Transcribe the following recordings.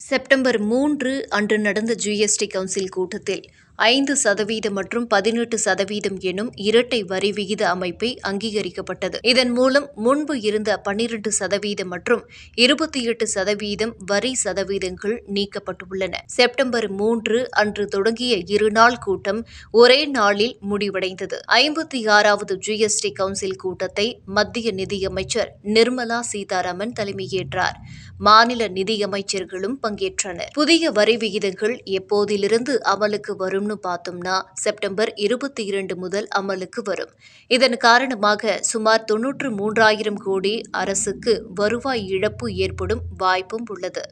September 3 அன்று நடந்த GST council கூட்டத்தில் 5% மற்றும் 18% எனும் இரட்டை வரி விகித அமைப்பை அங்கீகரிக்கப்பட்டது. இதன் மூலம் முன்பு இருந்த 12% மற்றும் 28% வரி சதவீதங்கள் நீக்கப்பட்டுள்ளன. செப்டம்பர் 3 அன்று தொடங்கிய இருநாள் கூட்டம் ஒரே நாளில் முடிவடைந்தது. 56வது ஜிஎஸ்டி கவுன்சில் கூட்டத்தை மத்திய நிதியமைச்சர் நிர்மலா சீதாராமன் தலைமையேற்றார். மாநில நிதியமைச்சர்களும் பங்கேற்றனர். புதிய வரி விகிதங்கள் எப்போதிலிருந்து அமலுக்கு வரும்னு பார்த்தோம்னா செப்டம்பர் 22 முதல் அமலுக்கு வரும். இதன் காரணமாக சுமார் 93,000 கோடி அரசுக்கு வருவாய் இழப்பு ஏற்படும் வாய்ப்பும் உள்ளது.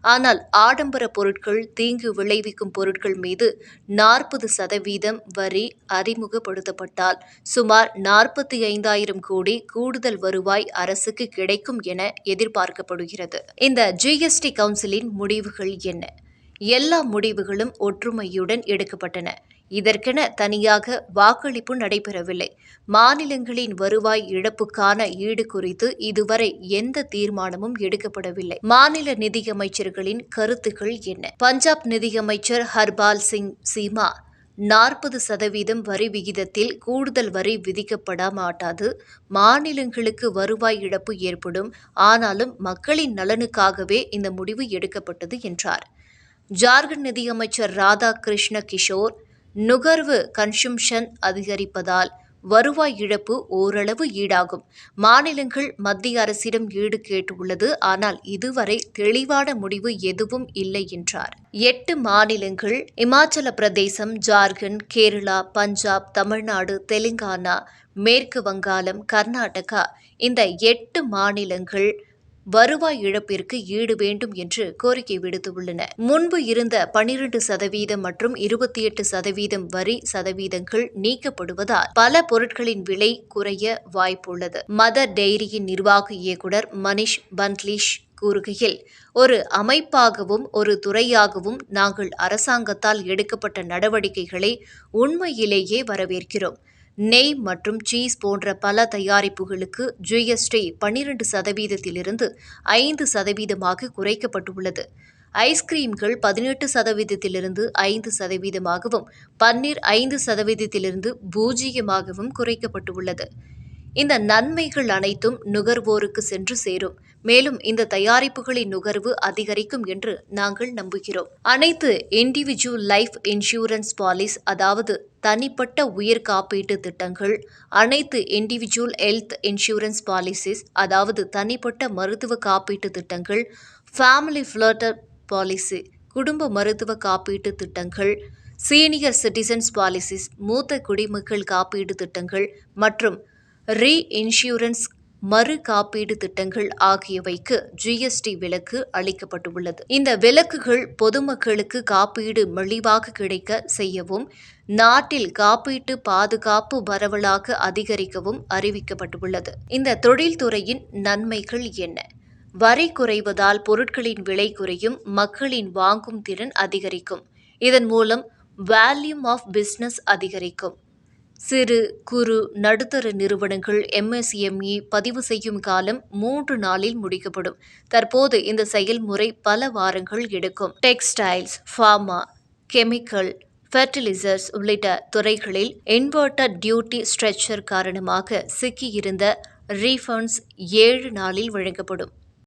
ஆனால் ஆடம்பர பொருட்கள், தீங்கு விளைவிக்கும் பொருட்கள் மீது 40% வரி அறிமுகப்படுத்தப்பட்டால் சுமார் 45,000 கோடி கூடுதல் வருவாய் அரசுக்கு கிடைக்கும் என எதிர்பார்க்கப்படுகிறது. இந்த ஜிஎஸ்டி கவுன்சிலின் முடிவுகள் என்ன? எல்லா முடிவுகளும் ஒற்றுமையுடன் எடுக்கப்பட்டன. இதற்கென தனியாக வாக்களிப்பு நடைபெறவில்லை. மாநிலங்களின் வருவாய் இழப்புக்கான ஈடு குறித்து இதுவரை எந்த தீர்மானமும் எடுக்கப்படவில்லை. மாநில நிதியமைச்சர்களின் கருத்துக்கள் என்ன? பஞ்சாப் நிதியமைச்சர் ஹர்பால் சிங் சீமா 40% வரி விகிதத்தில் கூடுதல் வரி விதிக்கப்பட மாட்டாது. மாநிலங்களுக்கு வருவாய் இழப்பு ஏற்படும். ஆனாலும் மக்களின் நலனுக்காகவே இந்த முடிவு எடுக்கப்பட்டது என்றார். ஜார்க்கண்ட் நிதியமைச்சர் ராதா கிருஷ்ண கிஷோர் நுகர்வு கன்சம்ஷன் அதிகரிப்பதால் வருவாய் இழப்பு ஓரளவு ஈடாகும். மாநிலங்கள் மத்திய அரசிடம் ஈடு கேட்டுள்ளது. ஆனால் இதுவரை தெளிவான முடிவு எதுவும் இல்லை என்றார். 8 மாநிலங்கள் இமாச்சல பிரதேசம், ஜார்க்கண்ட், கேரளா, பஞ்சாப், தமிழ்நாடு, தெலுங்கானா, மேற்கு வங்காளம், கர்நாடகா இந்த 8 மாநிலங்கள் வருவாய் இழப்பிற்கு ஈடு வேண்டும் என்று கோரிக்கை விடுத்துள்ளன. முன்பு இருந்த 12% மற்றும் 28% வரி சதவீதங்கள் நீக்கப்படுவதால் பல பொருட்களின் விலை குறைய வாய்ப்புள்ளது. மதர் டெய்ரியின் நிர்வாக இயக்குநர் மனிஷ் பன்ட்லிஷ் கூறுகையில், ஒரு அமைப்பாகவும் ஒரு துறையாகவும் நாங்கள் அரசாங்கத்தால் எடுக்கப்பட்ட நடவடிக்கைகளை உண்மையிலேயே வரவேற்கிறோம். நெய் மற்றும் சீஸ் போன்ற பல தயாரிப்புகளுக்கு ஜிஎஸ்டி 12%இலிருந்து 5% குறைக்கப்பட்டுள்ளது. ஐஸ்கிரீம்கள் 18%இலிருந்து 5%, பன்னீர் 5%இலிருந்து 0% குறைக்கப்பட்டுள்ளது. இந்த நன்மைகள் அனைத்தும் நுகர்வோருக்கு சென்று சேரும். மேலும் இந்த தயாரிப்புகளின் நுகர்வு அதிகரிக்கும் என்று நாங்கள் நம்புகிறோம். அனைத்து இண்டிவிஜுவல் லைஃப் இன்சூரன்ஸ் பாலிசி, அதாவது தனிப்பட்ட உயிர் காப்பீட்டு திட்டங்கள், அனைத்து இண்டிவிஜுவல் ஹெல்த் இன்சூரன்ஸ் பாலிசிஸ், அதாவது தனிப்பட்ட மருத்துவ காப்பீட்டு திட்டங்கள், ஃபேமிலி ஃபிளட்டர் பாலிசி, குடும்ப மருத்துவ காப்பீட்டு திட்டங்கள், சீனியர் சிட்டிசன்ஸ் பாலிசிஸ், மூத்த குடிமக்கள் காப்பீடு திட்டங்கள் மற்றும் இன்சூரன்ஸ் மறு காப்பீடு திட்டங்கள் ஆகியவைக்கு ஜிஎஸ்டி விலக்கு அளிக்கப்பட்டுள்ளது. இந்த விலக்குகள் பொதுமக்களுக்கு காப்பீடு மலிவாக கிடைக்க செய்யவும், நாட்டில் காப்பீட்டு பாதுகாப்பு பரவலாக அதிகரிக்கவும் அறிவிக்கப்பட்டுள்ளது. இந்த தொழில்துறையின் நன்மைகள் என்ன? வரி குறைவதால் பொருட்களின் விலை குறையும், மக்களின் வாங்கும் திறன் அதிகரிக்கும். இதன் மூலம் வால்யூம் ஆஃப் பிசினஸ் அதிகரிக்கும். சிறு, குறு, நடுத்தர நிறுவனங்கள் எம்எஸ்எம்இ பதிவு செய்யும் காலம் 3 நாளில் முடிக்கப்படும். தற்போது இந்த செயல்முறை பல வாரங்கள் எடுக்கும். டெக்ஸ்டைல்ஸ், ஃபார்மா, கெமிக்கல், ஃபெர்டிலைசர்ஸ் உள்ளிட்ட துறைகளில் இன்வெர்டட் டியூட்டி ஸ்ட்ரக்சர் காரணமாக சிக்கியிருந்த ரீஃபண்ட்ஸ் 7 நாளில் வழங்கப்படும்.